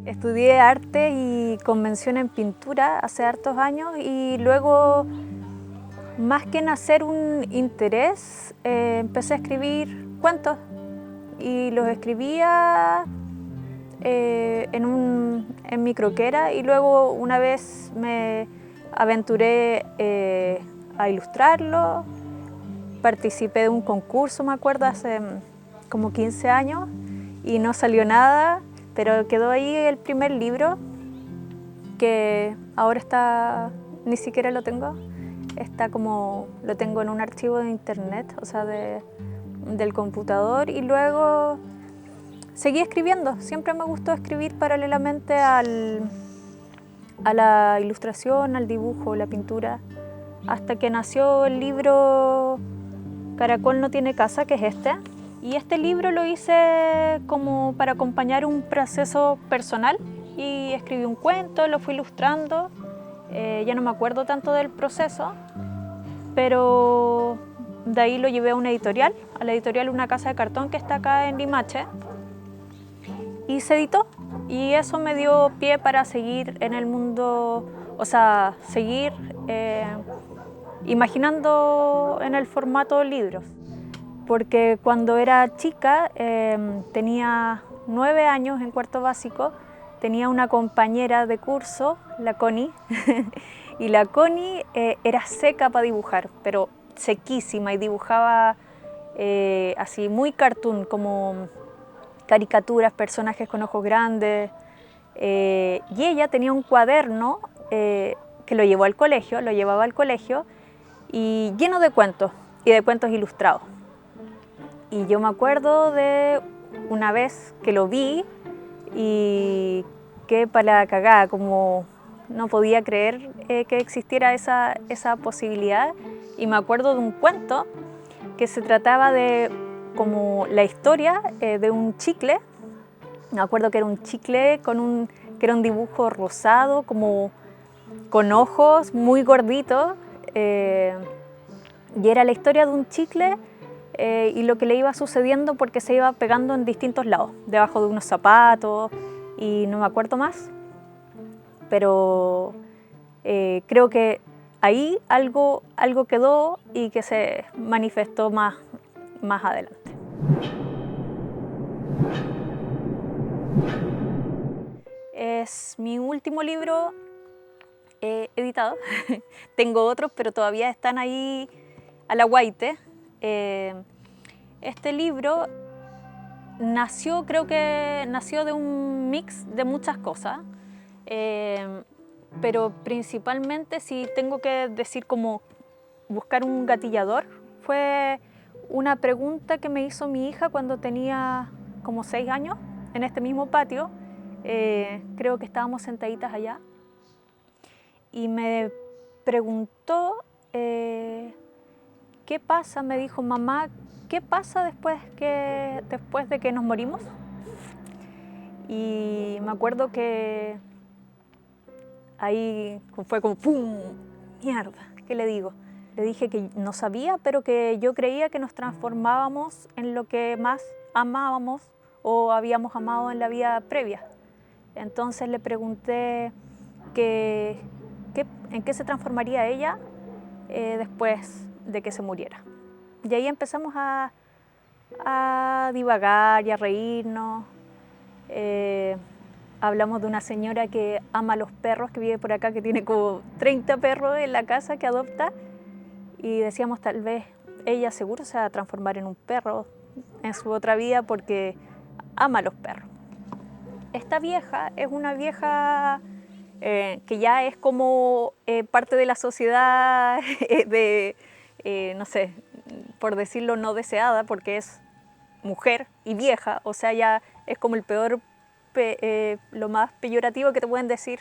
Estudié arte y convención en pintura hace hartos años y luego, más que nacer un interés, empecé a escribir cuentos y los escribía en mi croquera y luego una vez me aventuré a ilustrarlo. Participé de un concurso, me acuerdo, hace como 15 años y no salió nada, pero quedó ahí el primer libro que ahora está, ni siquiera lo tengo, está como, lo tengo en un archivo de internet, o sea, del computador, y luego seguí escribiendo. Siempre me gustó escribir paralelamente a la ilustración, al dibujo, la pintura, hasta que nació el libro Caracol no tiene casa, que es este. Y este libro lo hice como para acompañar un proceso personal y escribí un cuento, lo fui ilustrando. Ya no me acuerdo tanto del proceso, pero de ahí lo llevé a una editorial, a la editorial Una Casa de Cartón, que está acá en Limache, y se editó. Y eso me dio pie para seguir en el mundo, o sea, seguir imaginando en el formato libros. Porque cuando era chica, tenía 9 años en cuarto básico, tenía una compañera de curso, la Connie, y la Connie era seca para dibujar, pero sequísima, y dibujaba así muy cartoon, como caricaturas, personajes con ojos grandes, y ella tenía un cuaderno que lo llevó al colegio, lo llevaba al colegio, y lleno de cuentos, y de cuentos ilustrados. Y yo me acuerdo de una vez que lo vi y que para la cagada, como no podía creer que existiera esa posibilidad. Y me acuerdo de un cuento que se trataba de como la historia de un chicle. Me acuerdo que era un chicle que era un dibujo rosado, como con ojos muy gorditos. Y era la historia de un chicle y lo que le iba sucediendo porque se iba pegando en distintos lados, debajo de unos zapatos y no me acuerdo más, pero creo que ahí algo quedó y que se manifestó más adelante. Es mi último libro editado. Tengo otros, pero todavía están ahí a la guaite. Este libro creo que nació de un mix de muchas cosas, pero principalmente, si tengo que decir como buscar un gatillador, fue una pregunta que me hizo mi hija cuando tenía como 6 años, en este mismo patio. Creo que estábamos sentaditas allá, y me preguntó, ¿qué pasa? Me dijo, mamá, ¿qué pasa después de que nos morimos? Y me acuerdo que ahí fue como ¡pum! Mierda, ¿qué le digo? Le dije que no sabía, pero que yo creía que nos transformábamos en lo que más amábamos o habíamos amado en la vida previa. Entonces le pregunté en qué se transformaría ella después de que se muriera. Y ahí empezamos a divagar y a reírnos. Hablamos de una señora que ama los perros, que vive por acá, que tiene como 30 perros en la casa que adopta, y decíamos, tal vez ella seguro se va a transformar en un perro en su otra vida porque ama los perros. Esta vieja es una vieja que ya es como parte de la sociedad no sé, por decirlo, no deseada, porque es mujer y vieja, o sea, ya es como el peor, lo más peyorativo que te pueden decir.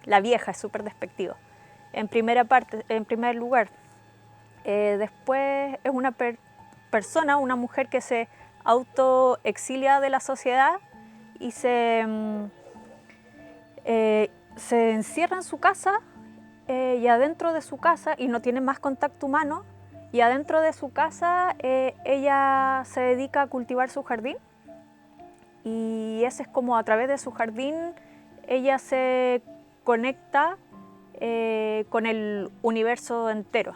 La vieja es súper despectivo. En primer lugar. Después es una persona, una mujer que se autoexilia de la sociedad y se encierra en su casa, y adentro de su casa, y no tiene más contacto humano, y adentro de su casa ella se dedica a cultivar su jardín, y ese es como a través de su jardín ella se conecta con el universo entero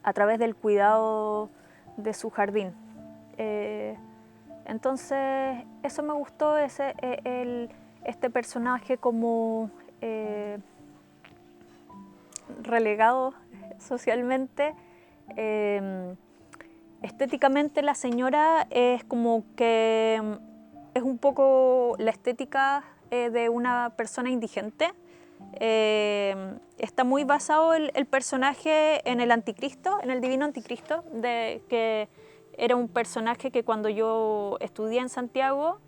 a través del cuidado de su jardín. Entonces eso me gustó, este personaje como relegado socialmente. Estéticamente la señora es como que es un poco la estética de una persona indigente. Está muy basado el personaje en el anticristo, en el divino anticristo, que era un personaje que cuando yo estudié en Santiago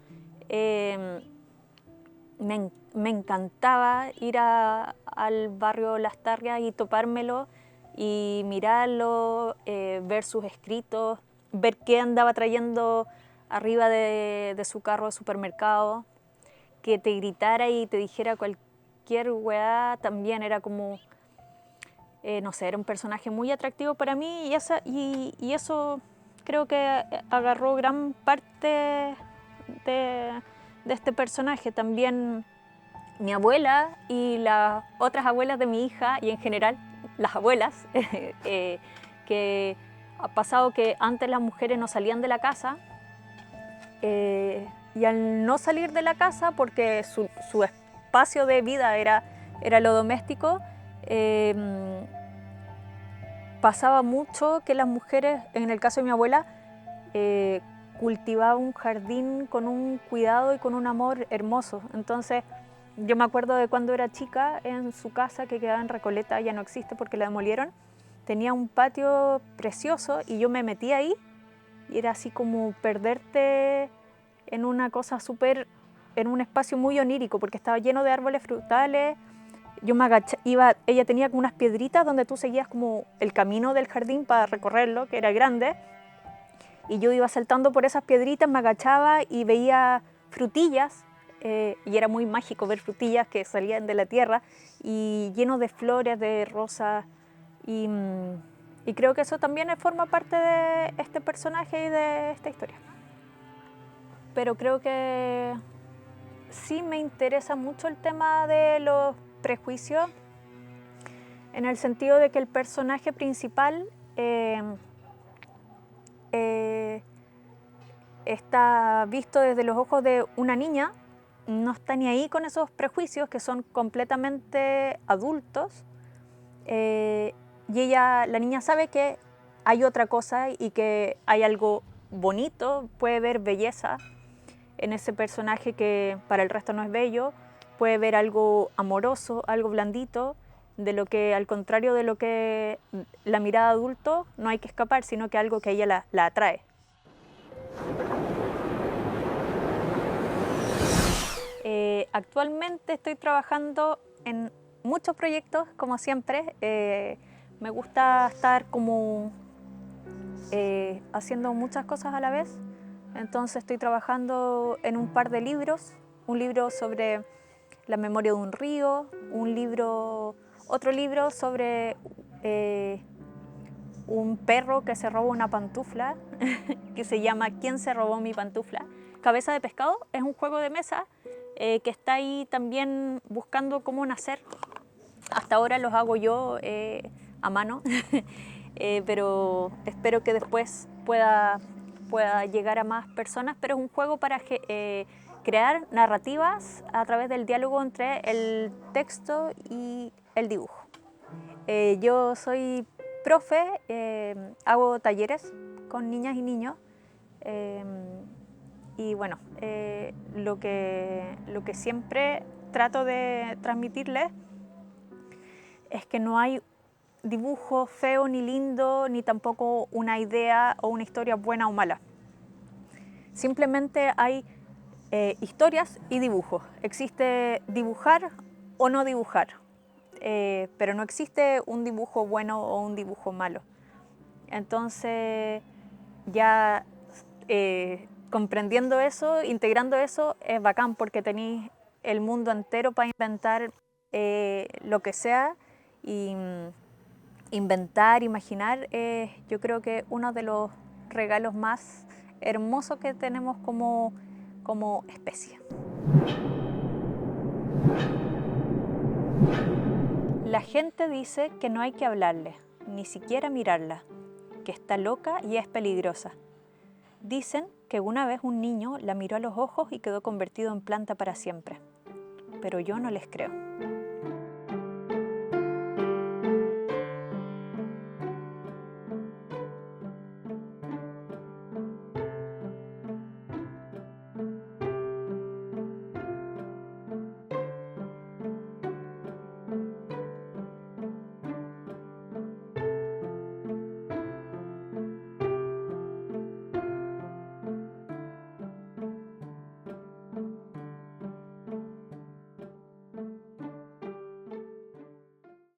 me encantaba ir al barrio Las Tarrias y topármelo y mirarlo, ver sus escritos, ver qué andaba trayendo arriba de su carro de supermercado, que te gritara y te dijera cualquier weá, también era como, no sé, era un personaje muy atractivo para mí y eso creo que agarró gran parte de este personaje. También mi abuela y las otras abuelas de mi hija y en general las abuelas, que ha pasado que antes las mujeres no salían de la casa y al no salir de la casa porque su espacio de vida era lo doméstico, pasaba mucho que las mujeres, en el caso de mi abuela, cultivaba un jardín con un cuidado y con un amor hermoso. Entonces yo me acuerdo de cuando era chica, en su casa que quedaba en Recoleta, ya no existe porque la demolieron, tenía un patio precioso y yo me metí ahí y era así como perderte en una cosa en un espacio muy onírico porque estaba lleno de árboles frutales. Yo me ella tenía como unas piedritas donde tú seguías como el camino del jardín para recorrerlo, que era grande, y yo iba saltando por esas piedritas, me agachaba y veía frutillas, y era muy mágico ver frutillas que salían de la tierra y llenos de flores, de rosas, y creo que eso también forma parte de este personaje y de esta historia. Pero creo que sí me interesa mucho el tema de los prejuicios, en el sentido de que el personaje principal está visto desde los ojos de una niña, no está ni ahí con esos prejuicios que son completamente adultos, y la niña sabe que hay otra cosa y que hay algo bonito, puede ver belleza en ese personaje que para el resto no es bello, puede ver algo amoroso, algo blandito, de lo que al contrario de lo que la mirada de adulto no hay que escapar, sino que algo que a ella la atrae. Actualmente estoy trabajando en muchos proyectos, como siempre. Me gusta estar como haciendo muchas cosas a la vez. Entonces estoy trabajando en un par de libros, un libro sobre la memoria de un río, otro libro sobre un perro que se robó una pantufla, que se llama ¿Quién se robó mi pantufla? Cabeza de pescado, es un juego de mesa que está ahí también buscando cómo nacer. Hasta ahora los hago yo a mano, pero espero que después pueda llegar a más personas, pero es un juego para crear narrativas a través del diálogo entre el texto y el dibujo. Yo soy profe, hago talleres con niñas y niños, y bueno, lo que siempre trato de transmitirles es que no hay dibujo feo ni lindo, ni tampoco una idea o una historia buena o mala. Simplemente hay historias y dibujos. Existe dibujar o no dibujar, pero no existe un dibujo bueno o un dibujo malo. Entonces, ya comprendiendo eso, integrando eso, es bacán porque tenéis el mundo entero para inventar lo que sea. Y inventar, imaginar, yo creo que uno de los regalos más hermosos que tenemos como especie. La gente dice que no hay que hablarle, ni siquiera mirarla, que está loca y es peligrosa. Dicen que una vez un niño la miró a los ojos y quedó convertido en planta para siempre. Pero yo no les creo.